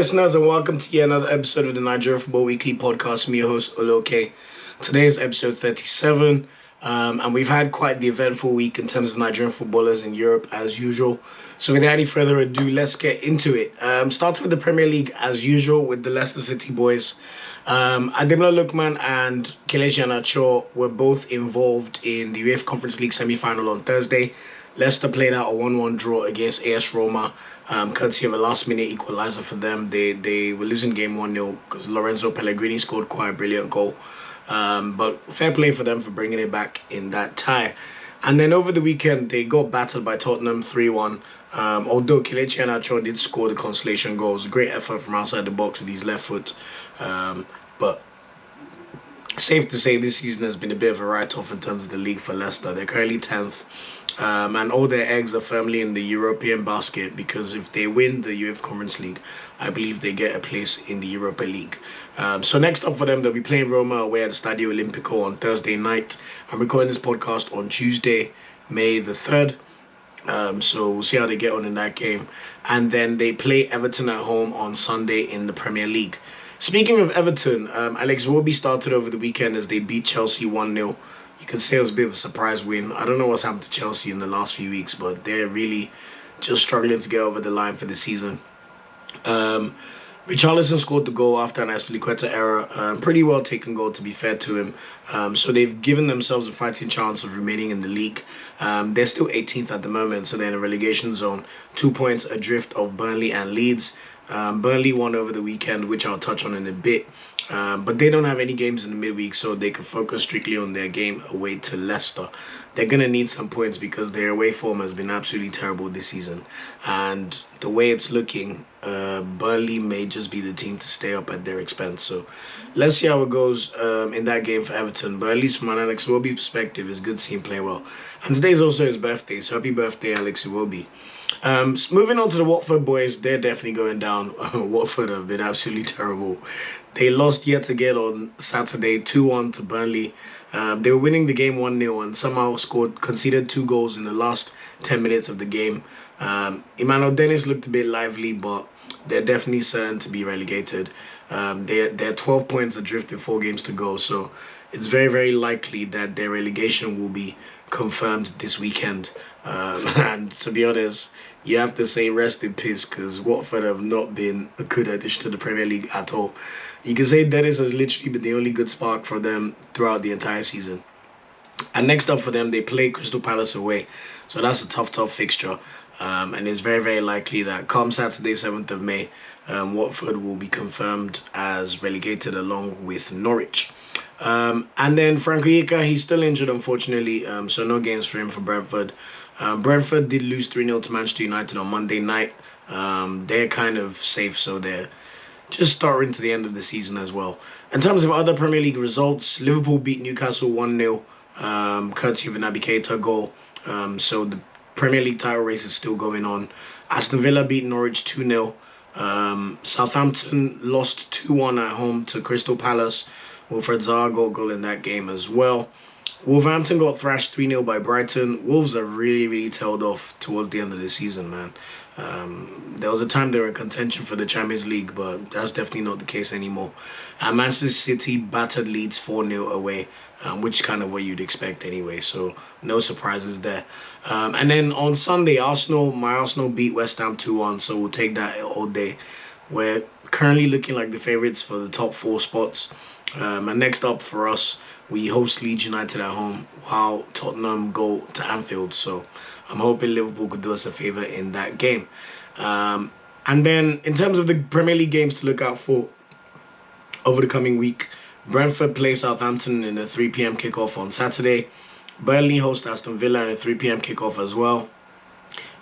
listeners, and welcome to yet another episode of the Nigerian Football Weekly podcast. I'm your host, Oloke. Today is episode 37, and we've had quite the eventful week in terms of Nigerian footballers in Europe, as usual. So without any further ado, let's get into it. Starting with the Premier League, as usual, with the Leicester City boys. Ademola Lookman and Kelechi Iheanacho were both involved in the UEFA Conference League semi-final on Thursday. Leicester played out a 1-1 draw against AS Roma, courtesy of a last-minute equaliser for them. They were losing game 1-0 because Lorenzo Pellegrini scored quite a brilliant goal. But fair play for them for bringing it back in that tie. And then over the weekend, they got battered by Tottenham 3-1. Although Kelechi Iheanacho did score the consolation goal. It was a great effort from outside the box with his left foot. But safe to say this season has been a bit of a write-off in terms of the league for Leicester. They're currently 10th. And all their eggs are firmly in the European basket, because if they win the UEFA Conference League, I believe they get a place in the Europa League. So next up for them, they'll be playing Roma away at the Stadio Olimpico on Thursday night. I'm recording this podcast on Tuesday, May the 3rd. So we'll see how they get on in that game. And then they play Everton at home on Sunday in the Premier League. Speaking of Everton, Alex Iwobi started over the weekend as they beat Chelsea 1-0. You can say it was a bit of a surprise win. I don't know what's happened to Chelsea in the last few weeks, but they're really just struggling to get over the line for the season. Richarlison scored the goal after an Azpilicueta error. Pretty well taken goal, to be fair to him. So they've given themselves a fighting chance of remaining in the league. They're still 18th at the moment, so they're in a relegation zone. 2 points adrift of Burnley and Leeds. Burnley won over the weekend, which I'll touch on in a bit. But they don't have any games in the midweek, so they can focus strictly on their game away to Leicester. They're going to need some points because their away form has been absolutely terrible this season. And the way it's looking, Burnley may just be the team to stay up at their expense. So let's see how it goes in that game for Everton. But at least from an Alex Iwobi perspective, it's good to see him play well. And today's also his birthday, so happy birthday, Alex Iwobi. Moving on to the Watford boys, they're definitely going down. Watford have been absolutely terrible. They lost yet again on Saturday, 2-1 to Burnley. They were winning the game 1-0 and somehow conceded 2 goals in the last 10 minutes of the game. Emmanuel Dennis looked a bit lively, but they're definitely certain to be relegated. They're 12 points adrift with 4 games to go, so it's very, very likely that their relegation will be confirmed this weekend. And to be honest, you have to say rest in peace, because Watford have not been a good addition to the Premier League at all. You can say Dennis has literally been the only good spark for them throughout the entire season. And next up for them, they play Crystal Palace away. So that's a tough fixture. And it's very, very likely that come Saturday, 7th of May, Watford will be confirmed as relegated along with Norwich. And then Franco Ika, he's still injured, unfortunately, so no games for him for Brentford. Brentford did lose 3-0 to Manchester United on Monday night. They're kind of safe, so they're just starting to the end of the season as well. In terms of other Premier League results, Liverpool beat Newcastle 1-0, courtesy of an Naby Keita goal. So the Premier League title race is still going on. Aston Villa beat Norwich 2-0. Southampton lost 2-1 at home to Crystal Palace. Wilfred Zaha got a goal in that game as well. Wolverhampton got thrashed 3-0 by Brighton. Wolves are really, really tailed off towards the end of the season, man. There was a time they were in contention for the Champions League, but that's definitely not the case anymore. And Manchester City battered Leeds 4-0 away, which is kind of what you'd expect anyway, so no surprises there. And then on Sunday, my Arsenal beat West Ham 2-1, so we'll take that all day. We're currently looking like the favourites for the top 4 spots. And next up for us, we host Leeds United at home while Tottenham go to Anfield. So I'm hoping Liverpool could do us a favour in that game. And then in terms of the Premier League games to look out for over the coming week, Brentford play Southampton in a 3 p.m. kickoff on Saturday. Burnley host Aston Villa in a 3 p.m. kickoff as well.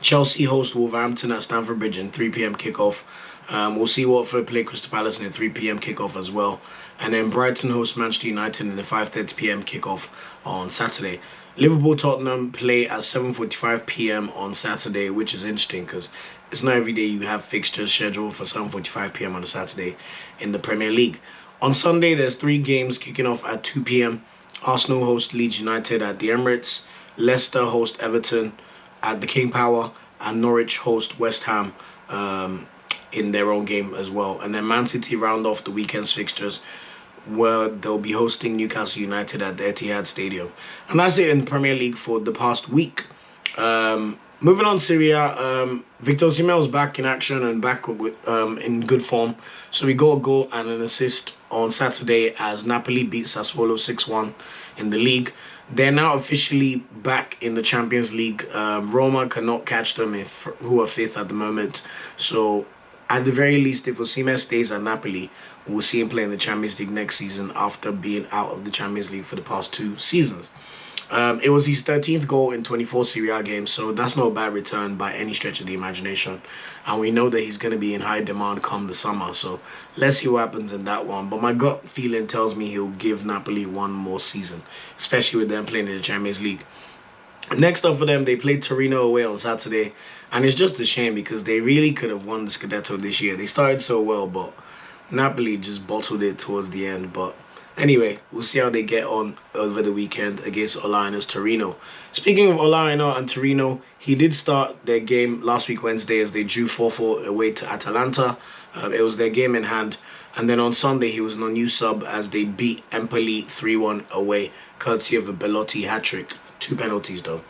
Chelsea host Wolverhampton at Stamford Bridge in 3 p.m. kickoff. We'll see Watford play Crystal Palace in a 3 p.m. kickoff as well. And then Brighton host Manchester United in a 5:30 p.m. kickoff on Saturday. Liverpool-Tottenham play at 7:45 p.m. on Saturday, which is interesting because it's not every day you have fixtures scheduled for 7:45 p.m. on a Saturday in the Premier League. On Sunday, there's 3 games kicking off at 2 p.m. Arsenal host Leeds United at the Emirates. Leicester host Everton at the King Power. And Norwich host West Ham in their own game as well. And then Man City round off the weekend's fixtures, where they'll be hosting Newcastle United at the Etihad Stadium. And that's it in Premier League for the past week. Moving on, Serie A, Victor Osimhen was back in action and back with in good form. So we got a goal and an assist on Saturday as Napoli beat Sassuolo 6-1 in the league. They're now officially back in the Champions League. Roma cannot catch them, who are fifth at the moment. So at the very least, if Osimhen stays at Napoli, we'll see him play in the Champions League next season after being out of the Champions League for the past 2 seasons. It was his 13th goal in 24 Serie A games, so that's not a bad return by any stretch of the imagination. And we know that he's going to be in high demand come the summer, so let's see what happens in that one. But my gut feeling tells me he'll give Napoli one more season, especially with them playing in the Champions League. Next up for them, they played Torino away on Saturday, and it's just a shame because they really could have won the Scudetto this year. They started so well, but Napoli just bottled it towards the end. But anyway, we'll see how they get on over the weekend against Olaina's Torino. Speaking of Olaina and Torino, he did start their game last week Wednesday as they drew 4-4 away to Atalanta. It was their game in hand. And then on Sunday, he was an unused sub as they beat Empoli 3-1 away, courtesy of a Belotti hat-trick. 2 penalties, though.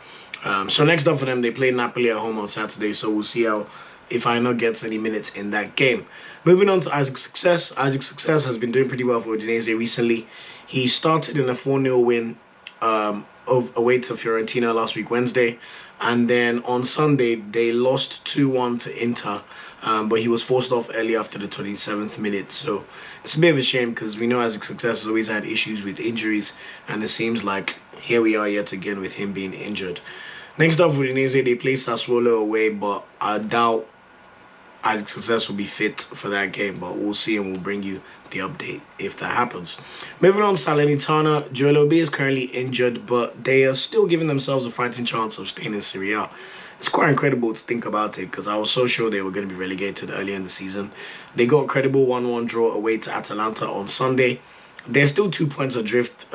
So next up for them, they play Napoli at home on Saturday. So we'll see how Iheanacho gets any minutes in that game. Moving on to Isaac Success. Isaac Success has been doing pretty well for Udinese recently. He started in a 4-0 win away to Fiorentina last week Wednesday. And then on Sunday, they lost 2-1 to Inter. But he was forced off early after the 27th minute. So it's a bit of a shame because we know Isaac Success has always had issues with injuries. And it seems like here we are yet again with him being injured. Next up, Udinese, they play Sassuolo away, but I doubt Isaac Success will be fit for that game, but we'll see and we'll bring you the update if that happens. Moving on, Salernitana, Joel Obi is currently injured, but they are still giving themselves a fighting chance of staying in Serie A. It's quite incredible to think about it because I was so sure they were going to be relegated earlier in the season. They got a credible 1-1 draw away to Atalanta on Sunday. They're still 2 points adrift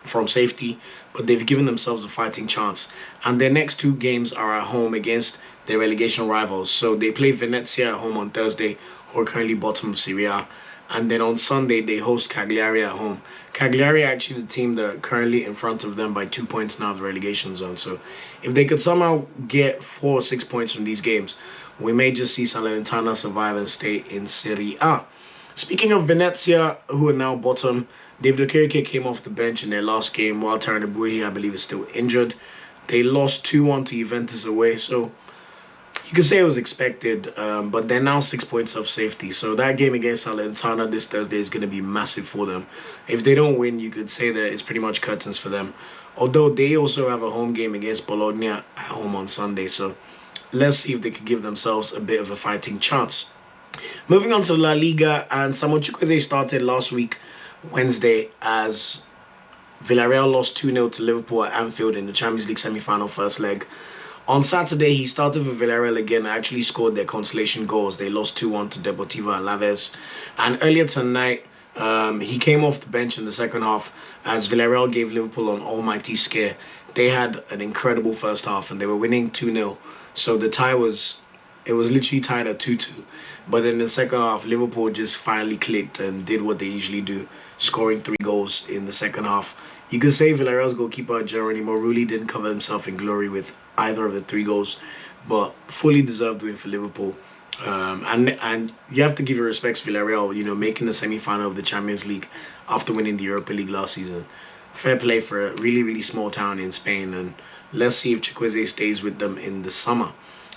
from safety, but they've given themselves a fighting chance. And their next 2 games are at home against their relegation rivals. So they play Venezia at home on Thursday, who are currently bottom of Serie A. And then on Sunday, they host Cagliari at home. Cagliari are actually the team that are currently in front of them by 2 points now of the relegation zone. So if they could somehow get 4 or 6 points from these games, we may just see Salernitana survive and stay in Serie A. Speaking of Venezia, who are now bottom, David Okereke came off the bench in their last game, while Taranaburi, I believe, is still injured. They lost 2-1 to Juventus away, so you could say it was expected, but they're now 6 points off safety. So that game against Salernitana this Thursday is going to be massive for them. If they don't win, you could say that it's pretty much curtains for them. Although they also have a home game against Bologna at home on Sunday. So let's see if they could give themselves a bit of a fighting chance. Moving on to La Liga, and Samuel Chukwueze started last week Wednesday as Villarreal lost 2-0 to Liverpool at Anfield in the Champions League semi-final first leg. On Saturday, he started with Villarreal again and actually scored their consolation goals. They lost 2-1 to Deportivo Alaves. And earlier tonight, he came off the bench in the second half as Villarreal gave Liverpool an almighty scare. They had an incredible first half and they were winning 2-0. So the tie was literally tied at 2-2. But in the second half, Liverpool just finally clicked and did what they usually do, scoring 3 goals in the second half. You could say Villarreal's goalkeeper, Geronimo Rulli, didn't cover himself in glory with either of the 3 goals, but fully deserved win for Liverpool. And you have to give your respects to Villarreal, you know, making the semi-final of the Champions League after winning the Europa League last season. Fair play for a really, really small town in Spain, and let's see if Chukwueze stays with them in the summer.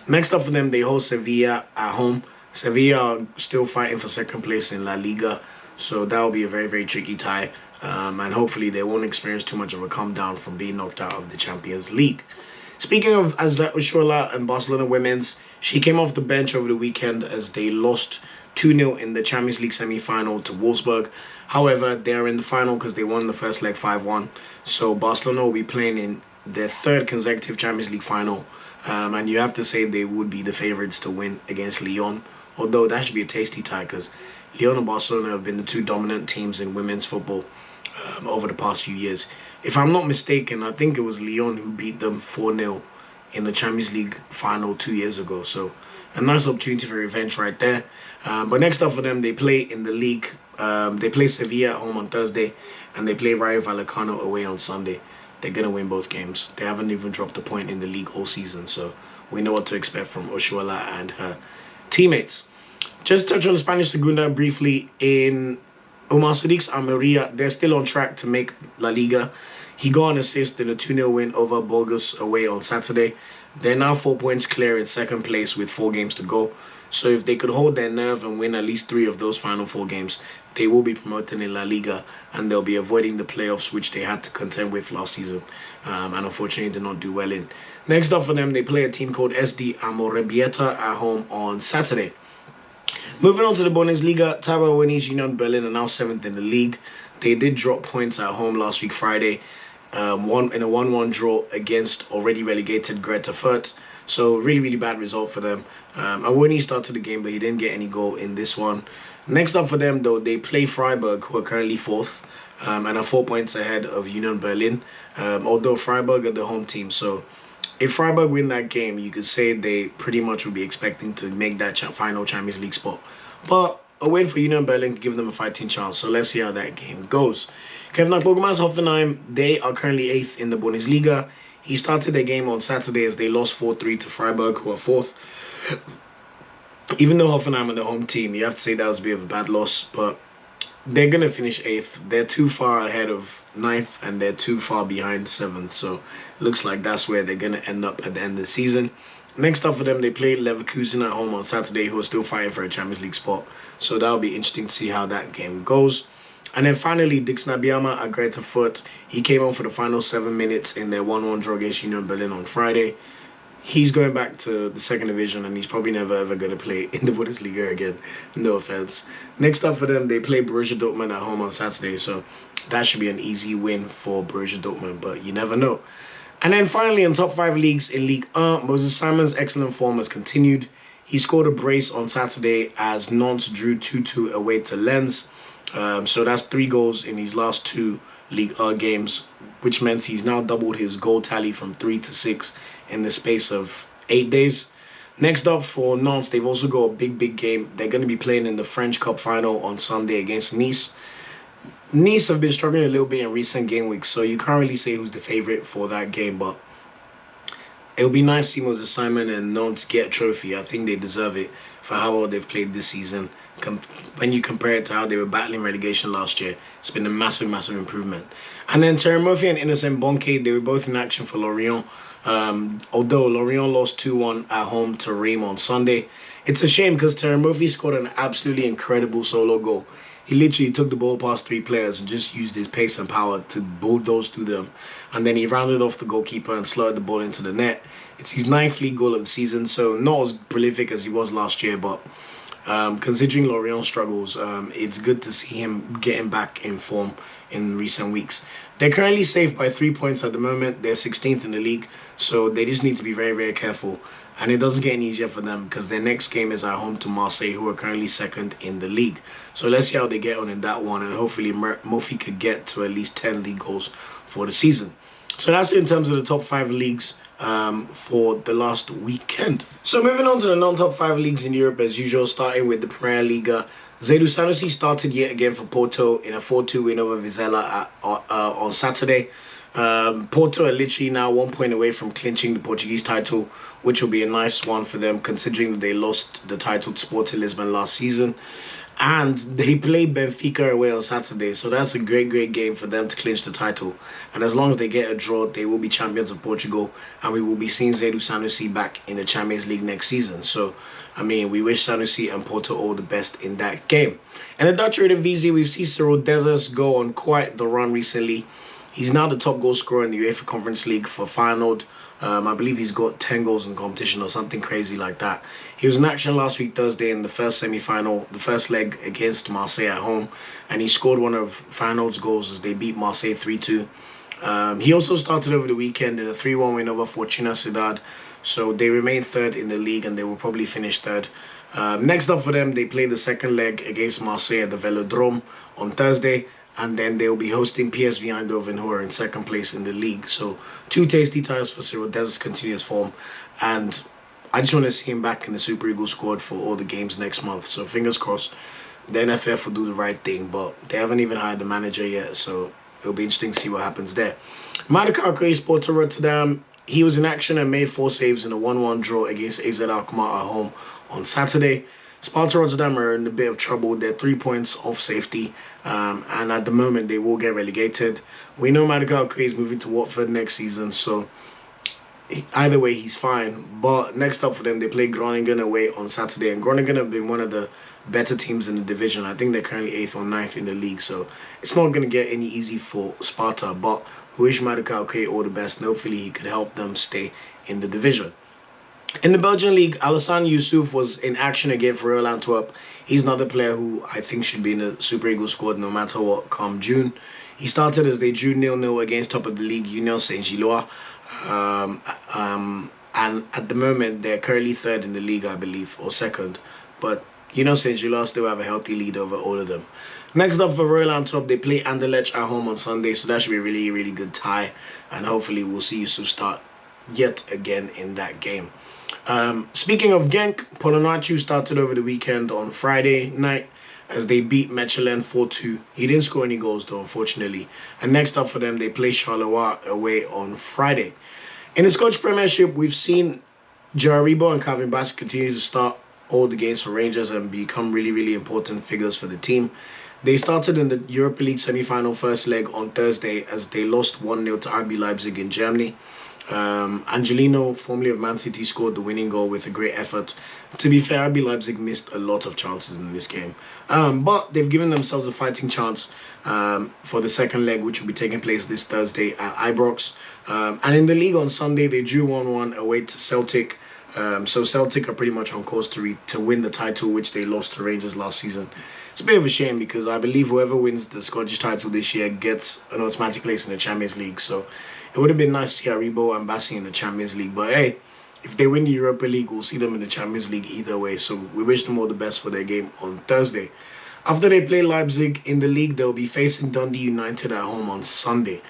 Next up for them, they host Sevilla at home. Sevilla are still fighting for second place in La Liga, so that will be a very, very tricky tie. And hopefully they won't experience too much of a come down from being knocked out of the Champions League. Speaking of Azat Oshola and Barcelona women's, she came off the bench over the weekend as they lost 2-0 in the Champions League semi-final to Wolfsburg. However, they are in the final because they won the first leg 5-1. So Barcelona will be playing in their 3rd consecutive Champions League final. And you have to say they would be the favourites to win against Lyon. Although that should be a tasty tie because Lyon and Barcelona have been the 2 dominant teams in women's football over the past few years. If I'm not mistaken, I think it was Lyon who beat them 4-0 in the Champions League final 2 years ago. So a nice opportunity for revenge right there. But next up for them, they play in the league. They play Sevilla at home on Thursday, and they play Rayo Vallecano away on Sunday. They're going to win both games. They haven't even dropped a point in the league all season, so we know what to expect from Oshuala and her teammates. Just touch on the Spanish Segunda briefly. In Omar Sadiq's Almeria, they're still on track to make La Liga. He got an assist in a 2-0 win over Burgos away on Saturday. They're now 4 points clear in second place with 4 games to go. So if they could hold their nerve and win at least 3 of those final 4 games, they will be promoted in La Liga, and they'll be avoiding the playoffs, which they had to contend with last season, and unfortunately did not do well in. Next up for them, they play a team called SD Amorebieta at home on Saturday. Moving on to the Bundesliga, Taiwanese Union Berlin are now 7th in the league. They did drop points at home last week Friday, in a 1-1 draw against already relegated Greuther Fürth. So really bad result for them. Awoni started the game, but he didn't get any goal in this one. Next up for them, though, they play Freiburg, who are currently 4th, and are 4 points ahead of Union Berlin, although Freiburg are the home team. So if Freiburg win that game, you could say they pretty much would be expecting to make that final Champions League spot. But a win for Union Berlin could give them a fighting chance. So let's see how that game goes. Kevin Bogeman's Hoffenheim, they are currently 8th in the Bundesliga. He started their game on Saturday as they lost 4-3 to Freiburg, who are 4th. Even though Hoffenheim are the home team, you have to say that was a bit of a bad loss, but they're going to finish 8th. They're too far ahead of 9th, and they're too far behind 7th, so looks like that's where they're going to end up at the end of the season. Next up for them, they play Leverkusen at home on Saturday, who are still fighting for a Champions League spot, so that'll be interesting to see how that game goes. And then finally, Dixon Abiyama at Greuther Fürth. He came on for the final 7 minutes in their 1-1 draw against Union Berlin on Friday. He's going back to the second division, and he's probably never ever going to play in the Bundesliga again. No offense. Next up for them, they play Borussia Dortmund at home on Saturday, so that should be an easy win for Borussia Dortmund, but you never know. And then finally, in top 5 leagues in Ligue 1, Moses Simon's excellent form has continued. He scored a brace on Saturday as Nantes drew 2-2 away to Lens. So that's 3 goals in his last 2 Ligue 1 games, which meant he's now doubled his goal tally from 3 to 6 in the space of 8 days. Next up for Nantes, they've also got a big game. They're going to be playing in the French Cup final on Sunday against Nice. Nice have been struggling a little bit in recent game weeks, so you can't really say who's the favourite for that game, but it'll be nice to see Moses Simon and Nantes get a trophy. I think they deserve it for how well they've played this season. When you compare it to how they were battling relegation last year, it's been a massive improvement. And then Terem Moffi and Innocent Bonke, they were both in action for Lorient. Although Lorient lost 2-1 at home to Reims on Sunday. It's a shame because Terem Moffi scored an absolutely incredible solo goal. He literally took the ball past 3 players and just used his pace and power to bulldoze through them. And then he rounded off the goalkeeper and slotted the ball into the net. It's his 9th league goal of the season, so not as prolific as he was last year, but considering Lorient's struggles, it's good to see him getting back in form in recent weeks. They're currently safe by 3 points at the moment. They're 16th in the league, so they just need to be very careful. And it doesn't get any easier for them because their next game is at home to Marseille, who are currently 2nd in the league. So let's see how they get on in that one, and hopefully Murphy could get to at least 10 league goals for the season. So that's it in terms of the top 5 leagues for the last weekend. So moving on to the non-top 5 leagues in Europe as usual, starting with the Premier Liga. Zedu Sanusi started yet again for Porto in a 4-2 win over Vizela on Saturday. Porto are literally now 1 point away from clinching the Portuguese title, which will be a nice one for them considering that they lost the title to Sporting Lisbon last season. And they play Benfica away on Saturday, so that's a great game for them to clinch the title. And as long as they get a draw, they will be champions of Portugal, and we will be seeing Zedu Sanusi back in the Champions League next season. So, I mean, we wish Sanusi and Porto all the best in that game. And the Dutch Eredivisie, we've seen Cyriel Dessers go on quite the run recently. He's now the top goal scorer in the UEFA Conference League for Feyenoord. I believe he's got 10 goals in competition or something crazy like that. He was in action last week Thursday in the first semi-final, the first leg against Marseille at home, and he scored one of Feyenoord's goals as they beat Marseille 3-2. He also started over the weekend in a 3-1 win over Fortuna Sittard, so they remain 3rd in the league and they will probably finish 3rd. Next up for them, they play the second leg against Marseille at the Velodrome on Thursday. And then they'll be hosting PSV Eindhoven, who are in 2nd place in the league. So 2 tasty ties for Cyriel Dessers' continuous form. And I just want to see him back in the Super Eagles squad for all the games next month. So fingers crossed the NFF will do the right thing, but they haven't even hired the manager yet, so it'll be interesting to see what happens there. Madaka Sporting Rotterdam, he was in action and made 4 saves in a 1-1 draw against AZ Alkmaar at home on Saturday. Sparta Rotterdam are in a bit of trouble. They're 3 points off safety, and at the moment they will get relegated. We know Madaka is moving to Watford next season, so either way he's fine. But next up for them, they play Groningen away on Saturday, and Groningen have been one of the better teams in the division. I think they're currently 8th or 9th in the league, so it's not going to get any easy for Sparta, but we wish Madaka all the best, and hopefully he could help them stay in the division. In the Belgian league, Alassane Youssouf was in action again for Royal Antwerp. He's another player who I think should be in the Super Eagles squad no matter what come June. He started as they drew 0-0 against top of the league, Union Saint-Gilloise. And at the moment, they're currently 3rd in the league, I believe, or 2nd. But Union Saint-Gilloise still have a healthy lead over all of them. Next up for Royal Antwerp, they play Anderlecht at home on Sunday, so that should be a really, really good tie. And hopefully we'll see Youssouf start yet again in that game. Speaking of Genk, Polonarchu started over the weekend on Friday night as they beat Mechelen 4-2. He didn't score any goals though, unfortunately. And next up for them, they play Charleroi away on Friday. In the Scottish Premiership, we've seen Jaribo and Calvin Bassett continue to start all the games for Rangers and become really, really important figures for the team. They started in the Europa League semi-final first leg on Thursday as they lost 1-0 to RB Leipzig in Germany. Angelino, formerly of Man City, scored the winning goal with a great effort. To be fair, RB Leipzig missed a lot of chances in this game. But they've given themselves a fighting chance for the second leg, which will be taking place this Thursday at Ibrox. And in the league on Sunday, they drew 1-1 away to Celtic. So Celtic are pretty much on course to win the title, which they lost to Rangers last season. It's a bit of a shame because I believe whoever wins the Scottish title this year gets an automatic place in the Champions League. So it would have been nice to see Aribo and Bassi in the Champions League. But hey, if they win the Europa League, we'll see them in the Champions League either way. So we wish them all the best for their game on Thursday. After they play Leipzig in the league, they'll be facing Dundee United at home on Sunday.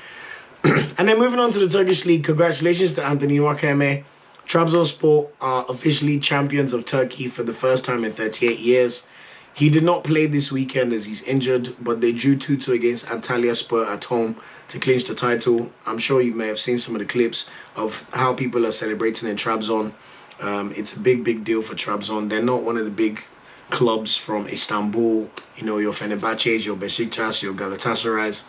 And then moving on to the Turkish league, congratulations to Anthony Nwakeme. Trabzonspor are officially champions of Turkey for the first time in 38 years. He did not play this weekend as he's injured, but they drew 2-2 against Antalyaspor at home to clinch the title. I'm sure you may have seen some of the clips of how people are celebrating in Trabzon. It's a big, big deal for Trabzon. They're not one of the big clubs from Istanbul, you know, your Fenebache, your Besiktas, your Galatasaray.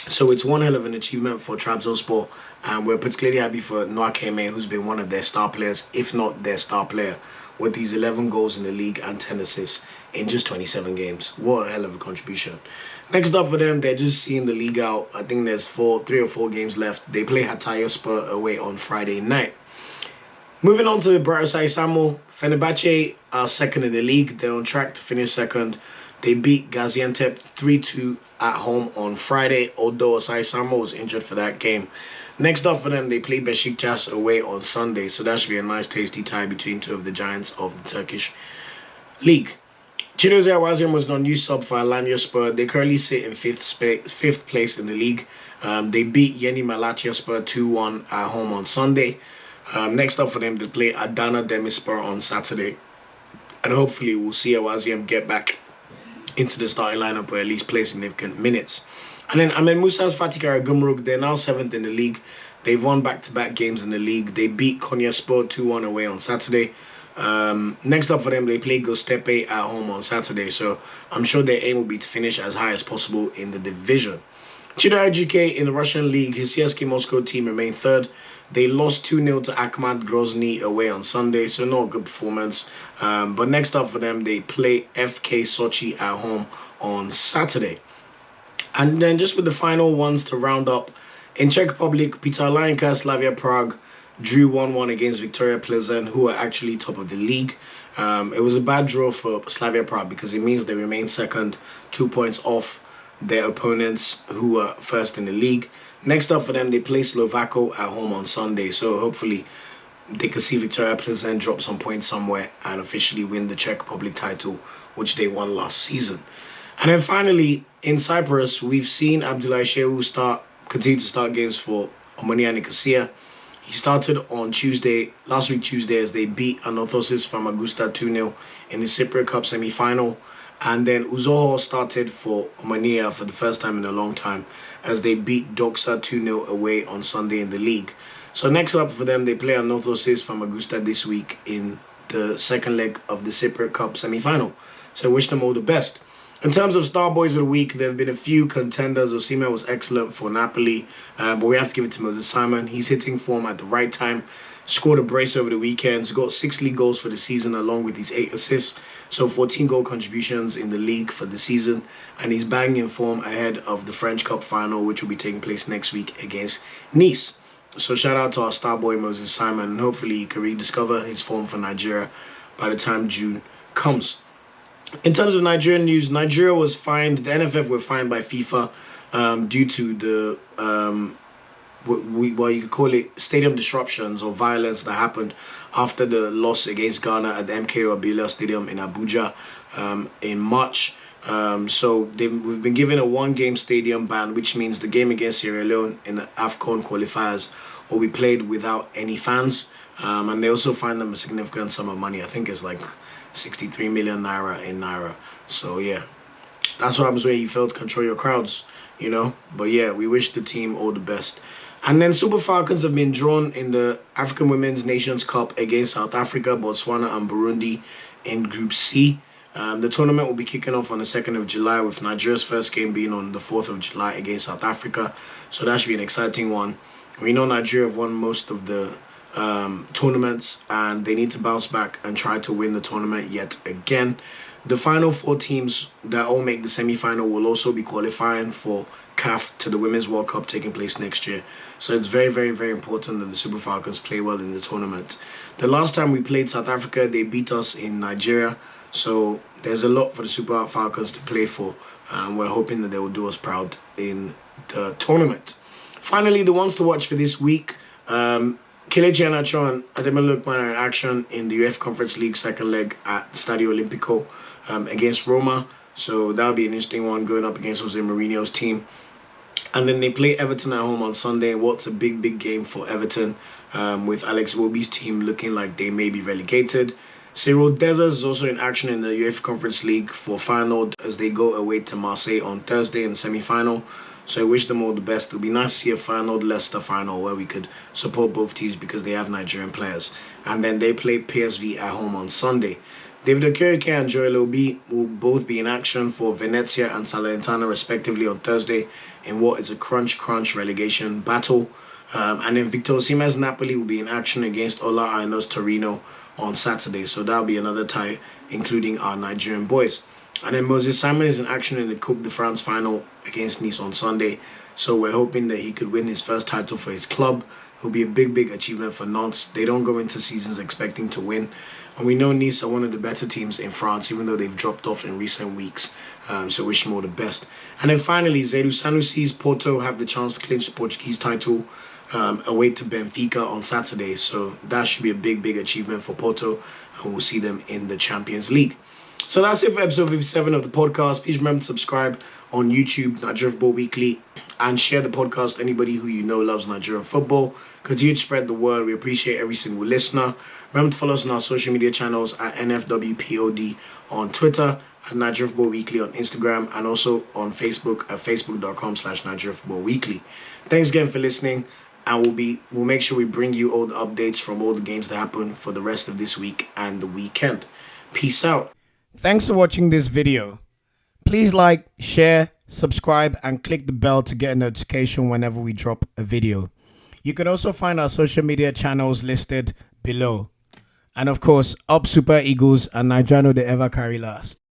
So it's one hell of an achievement for Trabzonspor, and we're particularly happy for Nwakeme, who's been one of their star players, if not their star player, with these 11 goals in the league and 10 assists in just 27 games. What a hell of a contribution. Next up for them, they're just seeing the league out. I think there's 3 or 4 games left. They play Hatayspor away on Friday night. Moving on to Bratislava Samo, Fenebache are second in the league. They're on track to finish second. They beat Gaziantep 3-2 at home on Friday, although Osai Samo was injured for that game. Next up for them, they play Besiktas away on Sunday, so that should be a nice tasty tie between 2 of the giants of the Turkish league. Chidozie Awaziem was non-new sub for Alanyaspor. They currently sit in 5th place in the league. They beat Yeni Malatyaspor 2-1 at home on Sunday. Next up for them, they play Adana Demirspor on Saturday. And hopefully we'll see Awaziem get back into the starting lineup or at least play significant minutes. And then Ahmed Musa's Fatih Karagümrük, they're now 7th in the league. They've won back-to-back games in the league. They beat Konyaspor 2-1 away on Saturday. Next up for them, they play Göztepe at home on Saturday. So I'm sure their aim will be to finish as high as possible in the division. Chida IGK in the Russian league, his CSK Moscow team remained 3rd. They lost 2-0 to Akhmat Grozny away on Sunday, so not a good performance. But next up for them, they play FK Sochi at home on Saturday. And then just with the final ones to round up, in Czech Republic, Peter Lancaster Slavia Prague drew 1-1 against Victoria Plzeň, who are actually top of the league. It was a bad draw for Slavia Prague because it means they remain second, 2 points off their opponents who are first in the league. Next up for them, they play Slovako at home on Sunday. So hopefully they can see Victoria Plzeň drop some points somewhere and officially win the Czech Republic title, which they won last season. And then finally, in Cyprus, we've seen Abdullahi Shehu continue to start games for Omonia Nicosia. He started on last week Tuesday, as they beat Anorthosis Famagusta 2-0 in the Cypriot Cup semi-final. And then Uzoho started for Omania for the first time in a long time, as they beat Doxa 2-0 away on Sunday in the league. So next up for them, they play Anorthosis Famagusta this week in the second leg of the Cypriot Cup semi-final. So I wish them all the best. In terms of Star Boys of the Week, there have been a few contenders. Osimhen was excellent for Napoli, but we have to give it to Moses Simon. He's hitting form at the right time. Scored a brace over the weekend. He's got 6 league goals for the season, along with his 8 assists. So 14 goal contributions in the league for the season. And he's banging in form ahead of the French Cup final, which will be taking place next week against Nice. So shout out to our star boy Moses Simon, and hopefully he can rediscover his form for Nigeria by the time June comes. In terms of Nigerian news, Nigeria was fined, the NFF were fined by FIFA due to the, what you could call it, stadium disruptions or violence that happened after the loss against Ghana at the MKO Abiola Stadium in Abuja in March. So we've been given a 1-game stadium ban, which means the game against Sierra Leone in the AFCON qualifiers will be played without any fans. And they also find them a significant sum of money. I think it's like 63 million naira in naira. So yeah, that's what happens when you fail to control your crowds, you know. But yeah, we wish the team all the best. And then Super Falcons have been drawn in the African Women's Nations Cup against South Africa, Botswana and Burundi in Group C. The tournament will be kicking off on the 2nd of July, with Nigeria's first game being on the 4th of July against South Africa. So that should be an exciting one. We know Nigeria have won most of the tournaments, and they need to bounce back and try to win the tournament yet again. The final 4 teams that all make the semi-final will also be qualifying for CAF to the Women's World Cup taking place next year. So it's very, very, very important that the Super Falcons play well in the tournament. The last time we played South Africa, they beat us in Nigeria. So there's a lot for the Super Falcons to play for. We're hoping that they will do us proud in the tournament. Finally, the ones to watch for this week. Kelechi Iheanacho and Ademola Lookman are in action in the UEFA Conference League second leg at Stadio Olimpico against Roma. So that'll be an interesting one, going up against Jose Mourinho's team. And then they play Everton at home on Sunday. What's a big, big game for Everton, with Alex Iwobi's team looking like they may be relegated. Cyriel Dessers is also in action in the UEFA Conference League for Feyenoord as they go away to Marseille on Thursday in the semi-final. So I wish them all the best. It'll be nice to see a Feyenoord-Leicester final where we could support both teams because they have Nigerian players. And then they play PSV at home on Sunday. David Okereke and Joel Obi will both be in action for Venezia and Salernitana respectively on Thursday in what is a crunch relegation battle. And then Victor Osimhen's Napoli will be in action against Ola Aina's Torino on Saturday. So that'll be another tie, including our Nigerian boys. And then Moses Simon is in action in the Coupe de France final against Nice on Sunday. So we're hoping that he could win his first title for his club. It will be a big, big achievement for Nantes. They don't go into seasons expecting to win. And we know Nice are one of the better teams in France, even though they've dropped off in recent weeks. So wish them all the best. And then finally, Zedu Sanusi's Porto have the chance to clinch the Portuguese title away to Benfica on Saturday. So that should be a big, big achievement for Porto. And we'll see them in the Champions League. So that's it for episode 57 of the podcast. Please remember to subscribe on YouTube, Nigeria Football Weekly, and share the podcast to anybody who you know loves Nigerian football. Continue to spread the word. We appreciate every single listener. Remember to follow us on our social media channels at NFWPOD on Twitter, at Nigeria Football Weekly on Instagram, and also on Facebook at facebook.com/Nigeria Football Weekly. Thanks again for listening, and we'll make sure we bring you all the updates from all the games that happen for the rest of this week and the weekend. Peace out. Thanks for watching this video. Please like, share, subscribe, and click the bell to get a notification whenever we drop a video. You can also find our social media channels listed below. And of course, up Super Eagles and Nigeriano they ever carry last.